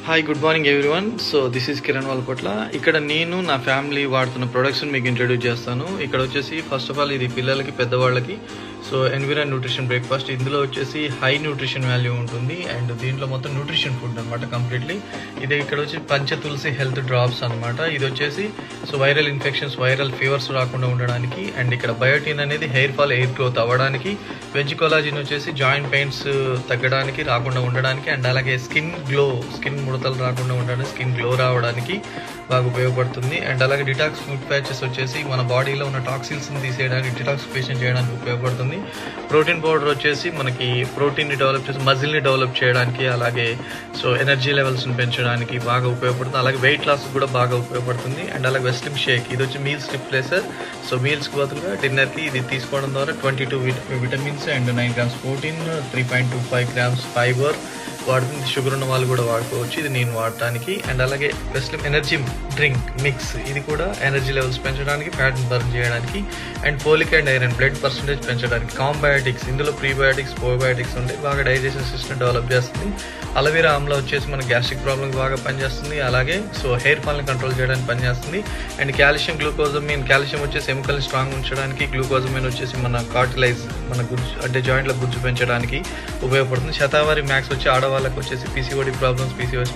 Hi good morning everyone. So this is Kiran వాళ్ళపట్ల. ఇక్కడ నేను నా ఫ్యామిలీ వాడుతున్న ప్రొడక్ట్స్ని మీకు ఇంట్రడ్యూస్ చేస్తాను. ఇక్కడ వచ్చేసి ఫస్ట్ ఆఫ్ ఆల్ ఇది పిల్లలకి పెద్దవాళ్ళకి సో ఎన్విరాన్ న్యూట్రిషన్ బ్రేక్ఫాస్ట్. ఇందులో వచ్చేసి హై న్యూట్రిషన్ వాల్యూ ఉంటుంది అండ్ దీంట్లో మొత్తం న్యూట్రిషన్ ఫుడ్ అనమాట కంప్లీట్లీ. ఇది ఇక్కడ వచ్చి పంచతులసి హెల్త్ డ్రాప్స్ అనమాట. ఇది వచ్చేసి so viral infections viral fevers రాకుండా ఉండడానికి అండ్ ఇక్కడ బయోటిన్ అనేది హెయిర్ ఫాల్ ఎయిర్ గ్రోత్ అవ్వడానికి, వెజ్ కొలాజిన్ వచ్చేసి జాయింట్ పెయిన్స్ తగ్గడానికి రాకుండా ఉండడానికి అండ్ అలాగే స్కిన్ గ్లో స్కిన్ ముడతలు రాకుండా ఉండడానికి స్కిన్ గ్లో రావడానికి బాగా ఉపయోగపడుతుంది. అండ్ అలాగే డిటాక్స్ ఫుడ్ ప్యాచెస్ వచ్చేసి మన బాడీలో ఉన్న టాక్సిన్స్ని తీసేయడానికి డిటాక్సిఫికేషన్ చేయడానికి ఉపయోగపడుతుంది. ప్రోటీన్ పౌడర్ వచ్చేసి మనకి ప్రోటీన్ని డెవలప్ చేసి మజిల్ని డెవలప్ చేయడానికి అలాగే సో ఎనర్జీ లెవెల్స్ని పెంచడానికి బాగా ఉపయోగపడుతుంది. అలాగే వెయిట్ లాస్ కూడా బాగా ఉపయోగపడుతుంది. అండ్ అలాగే వెస్లిమ్ షేక్ ఇది వచ్చి మీల్స్ రిప్లేసర్. సో మీల్స్కి బదులుగా డిన్నర్కి ఇది తీసుకోవడం ద్వారా 22 vitamins and 9 grams protein, 3.25 grams fibre వాడుతుంది. షుగర్ ఉన్న వాళ్ళు కూడా వాడుకోవచ్చు ఇది నేను వాడటానికి. అండ్ అలాగే వెస్లిమ్ ఎనర్జీ డ్రింక్ మిక్స్ ఇది కూడా ఎనర్జీ లెవెల్స్ పెంచడానికి, ఫ్యాట్ బర్న్ చేయడానికి and folic and iron blood percentage పెంచడానికి. కాంబయోటిక్స్ ఇందులో ప్రీబయోటిక్స్ ప్రోబయోటిక్స్ ఉంటాయి, బాగా డైజెషన్ సిస్టమ్ డెవలప్ చేస్తుంది. అలోవెరా ఆమ్లా వచ్చేసి మన గ్యాస్ట్రిక్ ప్రాబ్లమ్కి బాగా పనిచేస్తుంది. అలాగే సో హెయిర్ ఫాల్ని కంట్రోల్ చేయడానికి పనిచేస్తుంది. అండ్ కాల్షియం గ్లూకోజమిన్, కాల్షియం వచ్చేసి ఎముకల్ని స్ట్రాంగ్ ఉంచడానికి, గ్లూకోజమిన్ వచ్చేసి మన కార్టిలైజ్ మన గుజ్జు అంటే జాయింట్ల గుజ్జు పెంచడానికి ఉపయోగపడుతుంది. శతావారి మ్యాక్స్ వచ్చి ఆడవాళ్ళకి వచ్చేసి పీసీఓడి ప్రాబ్లమ్స్, పీసీఓఎస్